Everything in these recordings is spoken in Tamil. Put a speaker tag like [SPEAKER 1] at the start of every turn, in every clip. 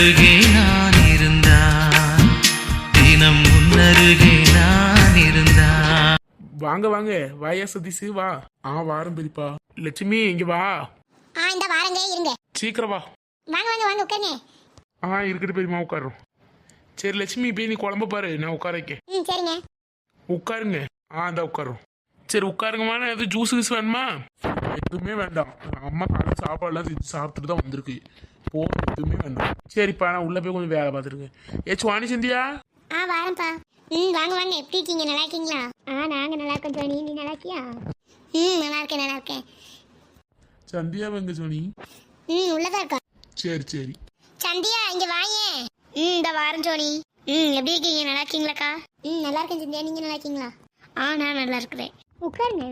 [SPEAKER 1] உன்னருகே நான் இருந்தான், தினம் உன்னருகே நான் இருந்தான்.
[SPEAKER 2] வாங்க வாங்க, வாயா சதீஷ் வா. வாரம் பெரியப்பா. லட்சுமி இங்க வா.
[SPEAKER 3] இந்த வாரங்க இருங்க.
[SPEAKER 2] சீக்கிரம் வா.
[SPEAKER 3] வாங்க வாங்க வாங்க உட்காருங்க.
[SPEAKER 2] இருக்கட்டும் பெரியமா, உட்காரோம். சரி லட்சுமி, போய் நீ குழம்பு பாரு, நான் உட்கார வைக்க.
[SPEAKER 3] சரிங்க.
[SPEAKER 2] உட்காருங்க. இந்த உட்காரோம். சரி உட்காருங்கம்மா. எதுவும் ஜூஸ் கீஸ் வேணுமா? எதுவுமே வேண்டாம். அம்மா காலையில் சாப்பாடுலாம் செஞ்சு சாப்பிட்டுட்டு தான் வந்திருக்கு. போதும், எதுவுமே வேண்டாம். சரிப்பா, நான் உள்ள போய் கொஞ்சம் வேலை பார்த்துருக்கேன். சுவாணி சந்தியா.
[SPEAKER 3] வாரேன்ப்பா. வாங்க வாங்க. எப்படி இருக்கீங்க? நல்லா இருக்கீங்களா? நாங்க நல்லா இருக்கோம் சோனி. நீ நல்லா இருக்கியா? நல்லா இருக்கேன் நல்லா இருக்கேன்.
[SPEAKER 2] சந்தியா எங்க சோனி?
[SPEAKER 3] உள்ளதான் இருக்கா.
[SPEAKER 2] சரி சரி.
[SPEAKER 3] சந்தியா இங்க வாயே. இந்த வாரம் சோனி. எப்படி இருக்கீங்க? நல்லா இருக்கீங்களாக்கா? நல்லா இருக்கேன் சந்தியா. நீங்க நல்லா இருக்கீங்களா? நான் நல்லா இருக்கிறேன். உட்காருங்க.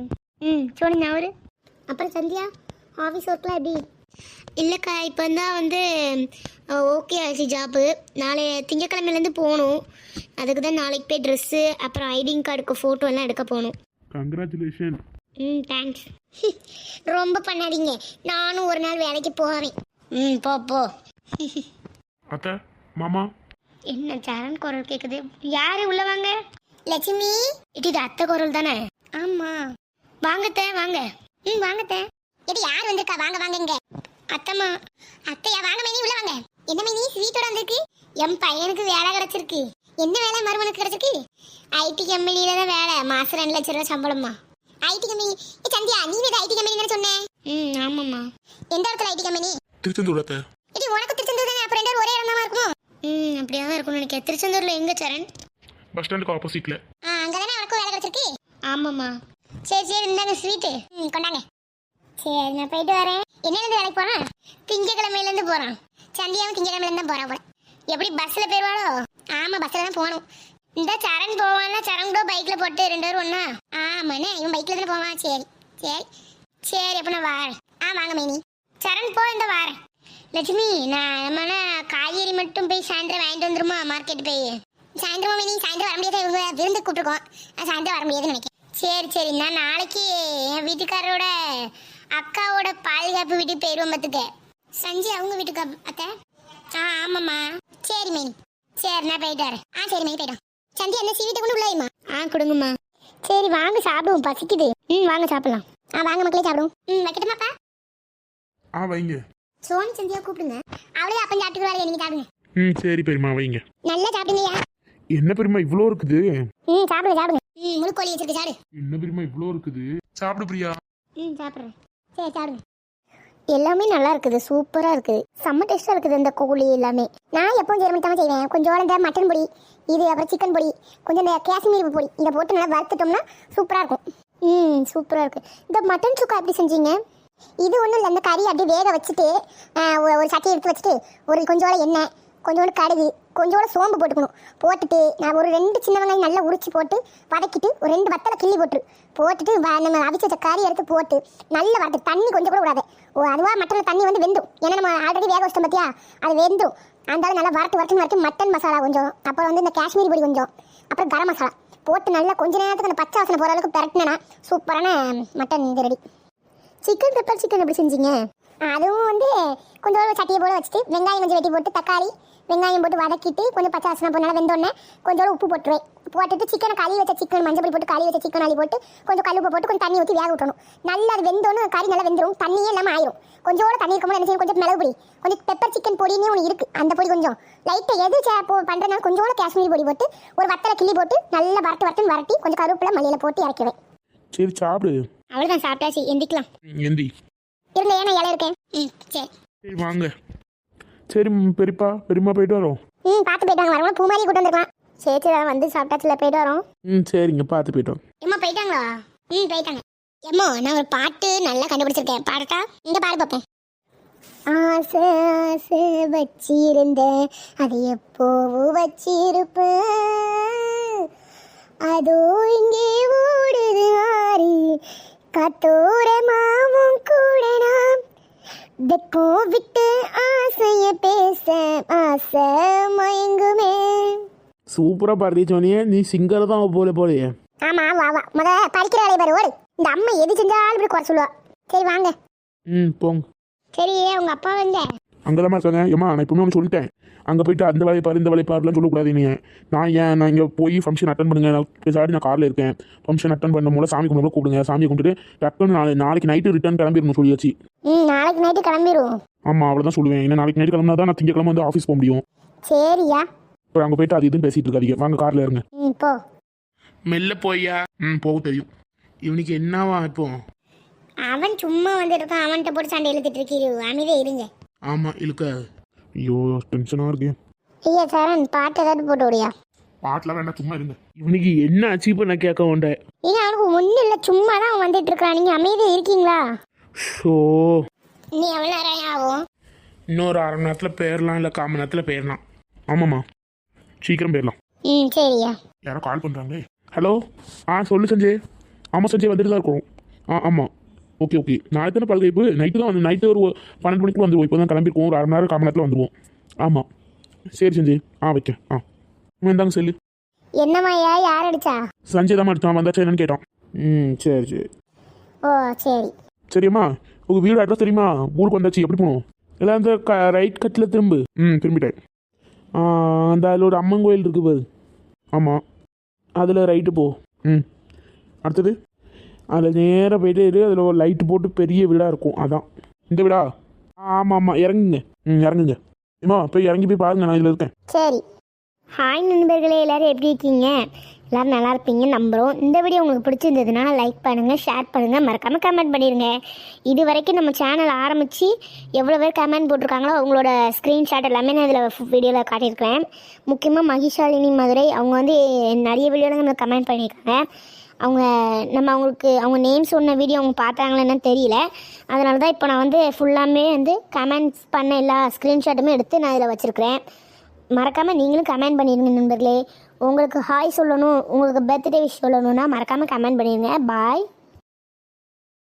[SPEAKER 3] சோனி நான் அப்புறம் சந்தியா, ஆஃபீஸ் ஒர்க்லாம் எப்படி? இல்லைக்கா, இப்போ தான் ஓகே ஆச்சு ஜாப்பு. நாளை திங்கக்கிழமையிலேருந்து போகணும். அதுக்கு தான் நாளைக்கு போய் ட்ரெஸ்ஸு அப்புறம் ஐடிங் கார்டுக்கு ஃபோட்டோ எல்லாம் எடுக்க போகணும்.
[SPEAKER 2] கங்க்ராச்சுலேஷன்.
[SPEAKER 3] தேங்க்ஸ். ரொம்ப பண்ணாதீங்க, நானும் ஒரு நாள் வேலைக்கு போவேன். போ.
[SPEAKER 2] அத்தை மாமா.
[SPEAKER 3] என்ன சரண் குரல் கேட்குது? யாரு உள்ள வாங்க. லட்சுமி. இது அத்தை குரல் தானே? ஆமா. வாங்கத்தே வாங்க. வாங்கத்தே. இது யார் வந்திருக்கா? வாங்க வாங்க. இங்க அத்தம்மா. அத்தையா? வாங்க மைனி, உள்ள வாங்க. என்ன மைனி ஸ்வீட்டோட வந்திருக்கு? என் பையனுக்கு வேலை கிடைச்சிருக்கு. என்ன வேலை மருமனுக்கு கிடைச்சிருக்கு? ஐடி கம்பெனியில தான் வேலை. மாசம் 2 லட்சம் ரூபாய் சம்பளமா. IT company? சந்தியா, நீ வேற ஐடி கம்பெனி தானே சொன்னேன்? ஆமாம்மா. எந்த இடத்துல ஐடி கம்பெனி?
[SPEAKER 2] திருச்செந்தூர் அத்தை.
[SPEAKER 3] இது உனக்கு திருச்செந்தூர் தானே? அப்புறம் 2 ஒரே இடம் தான் இருக்குமோ? அப்படியே தான் இருக்கும்னு நினைக்கிறேன். திருச்செந்தூர்ல எங்க சரண்?
[SPEAKER 2] பஸ் ஸ்டாண்டுக்கு ஆப்போசிட்ல.
[SPEAKER 3] அங்கதானே உனக்கு வேலை கிடைச்சிருக்கு? ஆமாம்மா. சரி இந்தாங்க ஸ்வீட்டு. கொண்டாங்க. சரி நான் போயிட்டு வரேன். என்னையிலேருந்து வேலைக்கு போறேன்? திங்கக்கிழமையிலேருந்து போறான். சந்தியாவும் திங்கக்கிழமையிலேருந்து தான் போறான். எப்படி பஸ்ல போயிடுவாளோ? ஆமா, பஸ்ல தான் போகணும். இந்த சரண் போவான்னா சரண் கூட பைக்ல போட்டு 2 பேரும் ஒண்ணா. ஆமாண்ணே, இவன் பைக்ல தானே போவான். சரி சரி சரி, அப்ப நான் வரேன். வாங்க மைனி. சரண் போ, இந்த வரேன். லட்சுமி, நம்ம காய்கறி மட்டும் போய் சாயந்தரம் வாங்கிட்டு வந்துருமா? மார்க்கெட் போய் சாயந்தரமா மைனி? சாயந்தரம் வர முடியாது, இவங்க விருந்து கூப்பிட்டுருக்கோம். சாயந்தரம் வர முடியாதுன்னு நினைக்கிறேன். சரி நான் நாளைக்கு என் வீட்டுக்காரரோட அக்காவோட பாதுகாப்பு வீட்டுக்கு போயிடுவோம். பார்த்துக்க சஞ்சய் அவங்க வீட்டுக்கு. அத்தை? ஆமாம்மா. சரி மைனி. சரி நான் போயிட்டு வரேன். சரி மைனி போயிட்டோம். சந்தி அந்த சீவிட்ட கொண்டு உள்ளாயுமா? கொடுங்கம்மா. சரி வாங்க சாப்பிடுவோம், பசிக்குது. வாங்க சாப்பிடலாம். வாங்க மக்களே சாப்பிடுவோம். வைக்கட்டுமாப்பா?
[SPEAKER 2] வைங்க.
[SPEAKER 3] சோனி சந்தியா கூப்பிடுங்க. அவளே அப்பன் சாப்பிட்டுக்குவாரு, நீங்க சாப்பிடுங்க.
[SPEAKER 2] சரி பெரியமா, வைங்க.
[SPEAKER 3] நல்லா சாப்பிடுங்கய்யா.
[SPEAKER 2] என்ன பெரியமா இவ்வளோ இருக்குது?
[SPEAKER 3] சாப்பிடுங்க. முழு கோழி வச்சிருக்கு, சாப்பிடு.
[SPEAKER 2] என்ன பெரியமா இவ்வளோ இருக்குது? சாப்பிடு பிரியா.
[SPEAKER 3] சாப்பிடுறேன். சரி சாப்பிடுங்க. எல்லாமே நல்லா இருக்குது, சூப்பரா இருக்குது, செம்ம டேஸ்டா இருக்குது இந்த கோழி எல்லாமே. நான் எப்பவும் ஜெர்மனிட்டாம செய்வேன். கொஞ்சம் இந்த மட்டன் பொடி, இது அப்புறம் சிக்கன் பொடி, கொஞ்சம் இந்த காஷ்மீர் பொடி, இதை போட்டு நல்லா வறுத்துட்டோம்னா சூப்பரா இருக்கும். சூப்பரா இருக்கு. இந்த மட்டன் சுக்கா எப்படி செஞ்சீங்க? இது ஒன்றும் இல்லை, இந்த கறி அப்படியே வேக வச்சுட்டு ஒரு சட்டி எடுத்து வச்சுட்டு ஒரு கொஞ்சோட எண்ணெய், கொஞ்சோண்டு கடுகு, கொஞ்சோட சோம்பு போட்டுட்டு நான் ஒரு 2 சின்ன வெங்காயம் நல்லா உரிச்சு போட்டு வதக்கிட்டு ஒரு 2 வத்தலை கிள்ளி போட்டுட்டு நம்ம அவிச்ச கறி எடுத்து போட்டு நல்லா வறுத்து, தண்ணி கொஞ்சம் கூட விடாது. அதுவாக மட்டனில் தண்ணி வெந்தும், ஏன்னா நம்ம ஆல்ரெடி வேக வச்சிட்டோம் பார்த்தியா, அது வெந்தும். அந்த நல்லா வறுத்து மட்டன் மசாலா கொஞ்சம், அப்புறம் இந்த காஷ்மீரி பொடி கொஞ்சம், அப்புறம் கரம் மசாலா போட்டு நல்லா கொஞ்ச நேரத்துக்கு அந்த பச்சை வாசனை போகிற அளவுக்கு பரட்டினா சூப்பரான மட்டன் இது ரெடி. சிக்கன் பெப்பர் சிக்கன் எப்படி செஞ்சீங்க? அதுவும் கொஞ்சம் சட்டியை போல வச்சுட்டு வெங்காயம் கொஞ்சம் வெட்டி போட்டு தக்காளி வெங்காயம் போட்டு வதக்கிட்டு கொஞ்சம் பச்சை வாசனை போனால வெந்தோடனே கொஞ்சோட உப்பு போட்டுட்டு சிக்கனை கழுவி வச்ச சிக்கன் மஞ்சள் பொடி போட்டு கழுவி வச்ச சிக்கன் அள்ளி போட்டு கொஞ்சம் கல்லுப்பு போட்டு கொஞ்சம் தண்ணி ஊற்றி வேக விட்டணும். நல்லா அது வெந்தோன்னு கறி நல்லா வெந்துடும், தண்ணியே இல்லாமல் ஆயிரும். கொஞ்சோட தண்ணி இருக்கும்போது என்ன செய்யணும், கொஞ்சம் மிளகு பொடி, கொஞ்சம் பெப்பர் சிக்கன் பொடினே ஒன்று இருக்குது, அந்த பொடி கொஞ்சம் லைட்டாக எது பண்ணுறதுனால கொஞ்சோட காஷ்மீரி பொடி போட்டு ஒரு வத்தலை கிள்ளி போட்டு நல்லா வரட்டி கொஞ்சம் கருவேப்பிலை மல்லியில் போட்டு இறக்குவேன்.
[SPEAKER 2] சரி சாப்பிடு.
[SPEAKER 3] அவ்வளோதான், சாப்பிட்டாச்சு. எந்திக்கலாம்.
[SPEAKER 2] எந்தி
[SPEAKER 3] இருங்க, ஏன்னா இலை இருக்கேன்.
[SPEAKER 2] சரி வாங்க. சரி பெரியமா போயிட்டு வரோம்.
[SPEAKER 3] பார்த்து போயிட்டாங்க. வரவங்க பூ மாதிரி கூட்டு வந்துருக்கலாம். சரி வந்து சாப்பிட்டாச்சுல, போயிட்டு வரோம்.
[SPEAKER 2] சரிங்க, பார்த்து போயிட்டோம்.
[SPEAKER 3] எம்மா போயிட்டாங்களா? போயிட்டாங்க. எம்மா நான் ஒரு பாட்டு நல்லா கண்டுபிடிச்சிருக்கேன், பாடட்டா? இங்க பாடு பார்ப்போம். ஆசை ஆசை வச்சிருந்தேன், அது எப்போ வச்சிருப்பேன், அதோ இங்கே ஓடுது ஆறு, காத்தோர மாவும் கூட நாம் வெக்கோ விட்டு ஆசைய பேச ஆசை மயங்குமே.
[SPEAKER 2] சூப்பரா பாடுறீ சோனியே, நீ சிங்கர் தான் போலையே.
[SPEAKER 3] ஆமா வா படிக்கிற வேலையை பாரு, ஓடு. இந்த அம்மா எது செஞ்சாலும் இப்படி குறை சொல்லுவா. சரி வாங்க.
[SPEAKER 2] போங்க.
[SPEAKER 3] சரி உங்க அப்பா
[SPEAKER 2] அங்கே தான் இருக்காங்க. ஏம்மா நான் இப்பவுமே ஒன்று சொல்லிட்டேன், அங்கே போயிட்டு அந்த வேலையை பாரு இந்த வேலையை பாருலாம் சொல்லக்கூடாது. நீங்கள் நான் இங்கே போய் ஃபங்க்ஷன் அட்டன் பண்ணுங்க, நான் காரில் இருக்கேன், ஃபங்க்ஷன் அட்டன் பண்ண போல சாமி கும்பிட கூப்பிடுங்க, சாமி கும்பிட்டு டக்குன்னு நாளைக்கு நைட்டு ரிட்டர்ன் கிளம்பிடணும் சொல்லியாச்சு.
[SPEAKER 3] நாளைக்கு நைட்டு கிளம்பிடுவோம்.
[SPEAKER 2] ஆமாம் அவ்வளோதான் சொல்லுவேன். ஏன்னா நாளைக்கு நைட்டு கிளம்புனா தான் நான் திங்கக்கிழமை வந்து ஆஃபீஸ் போக முடியும்.
[SPEAKER 3] சரியா,
[SPEAKER 2] இப்போ அங்கே போயிட்டு அது இதுன்னு பேசிட்டு இருக்காதீங்க, வாங்க காரில் இருங்க.
[SPEAKER 3] போ.
[SPEAKER 2] மெல்ல போய்யா. போக தெரியும். இவனுக்கு என்னவா இப்போ?
[SPEAKER 3] அவன் சும்மா வந்துட்டு இருக்கான், அவன்கிட்ட போட்டு சண்டை இழுத்துட்டு இருக்கீரு, அமைதியே இருங்க.
[SPEAKER 2] ஆமாம் இழுக்க. ஐயோ டென்ஷனாக இருக்கு.
[SPEAKER 3] ஐயா சரண், பாட்டு ஏதாவது போட்டு விடியா?
[SPEAKER 2] பாட்டெலாம் வேண்டாம், சும்மா இருங்க. இவனுக்கு என்ன ஆச்சு இப்போ நான் கேட்க வேண்டேன்.
[SPEAKER 3] ஏன்னா அவனுக்கு ஒன்றும் இல்லை, சும்மா தான் அவன் வந்துட்டு இருக்கான். நீங்கள் அமைதியாக இருக்கீங்களா?
[SPEAKER 2] ஸோ
[SPEAKER 3] நீ எவ்வளோ நேரம் ஆகும்?
[SPEAKER 2] இன்னொரு அரை மணி நேரத்தில் போயிடலாம், இல்லை 1/4 மணி நேரத்தில் போயிடலாம். ஆமாம்மா சீக்கிரம் போயிடலாம்.
[SPEAKER 3] சரியா.
[SPEAKER 2] யாரோ கால் பண்ணுறாங்களே. ஹலோ சொல்லு சஞ்சய். ஆமாம் சஞ்சய் வந்துட்டு தான் இருக்கோம். ஆமாம் ஓகே நாளைக்கு தானே பல்கைப்பு, நைட்டு தான் வந்து நைட்டு ஒரு 12 மணிக்குள்ள வந்துடுவோம். இப்போ தான் கிளம்பிருக்கோம், ஒரு அரை மணி நேரம் 1/4 மணி நேரத்தில் வந்துடுவோம். ஆமாம் சரி சஞ்சய். வைக்க. இந்தாங்க செல்லு.
[SPEAKER 3] என்னம்மாய்யா, யார் அடிச்சா?
[SPEAKER 2] சஞ்சய் தான் எடுத்தான், வந்தாச்சா என்னன்னு கேட்டான். சரி.
[SPEAKER 3] ஓ சரி.
[SPEAKER 2] சரிம்மா, உங்கள் வீடு அட்ரஸ் தெரியுமா? ஊருக்கு வந்தாச்சு, எப்படி போகணும்? எல்லாம் அந்த ரைட் கட்டில் திரும்பு. திரும்பிட்டேன். அந்த அதில் ஒரு அம்மன் கோயில் இருக்குது பாரு. ஆமாம் அதில் ரைட்டு போ. அடுத்தது அதில் நேராக போயிட்டு அதில் ஒரு லைட்டு போட்டு பெரிய வீடாக இருக்கும், அதான் இந்த வீடா? ஆமாம் இறங்குங்க. இறங்குங்க. ஏம்மா போய் இறங்கி போய் பாருங்க, நான் இதில் இருக்கேன்.
[SPEAKER 3] சரி. ஹாய் நண்பர்களே, எல்லோரும் எப்படி இருக்கீங்க? எல்லோரும் நல்லா இருப்பீங்க நம்புகிறோம். இந்த வீடியோ உங்களுக்கு பிடிச்சிருந்ததுனால லைக் பண்ணுங்கள், ஷேர் பண்ணுங்கள், மறக்காமல் கமெண்ட் பண்ணிடுங்க. இது வரைக்கும் நம்ம சேனல் ஆரம்பித்து எவ்வளோ பேர் கமெண்ட் போட்டிருக்காங்களோ அவங்களோட ஸ்க்ரீன்ஷாட் எல்லாமே நான் இதில் வீடியோவில் காட்டியிருக்கிறேன். முக்கியமாக மகிஷாலினி மதுரை, அவங்க வந்து நிறைய வீடியோவில் நம்ம கமெண்ட் பண்ணியிருக்காங்க. அவங்க நேம் சொன்ன வீடியோ அவங்க பார்த்தாங்களேன்னு தெரியல. அதனால தான் இப்போ நான் வந்து ஃபுல்லாமே வந்து கமெண்ட்ஸ் பண்ண எல்லா ஸ்க்ரீன்ஷாட்டுமே எடுத்து நான் இதில் வச்சுருக்கிறேன். மறக்காமல் நீங்களும் கமெண்ட் பண்ணிடுங்க நண்பர்களே. உங்களுக்கு ஹாய் சொல்லணும், உங்களுக்கு பர்த்டே விஷ் சொல்லணுன்னா மறக்காமல் கமெண்ட் பண்ணிடுங்க. பாய்.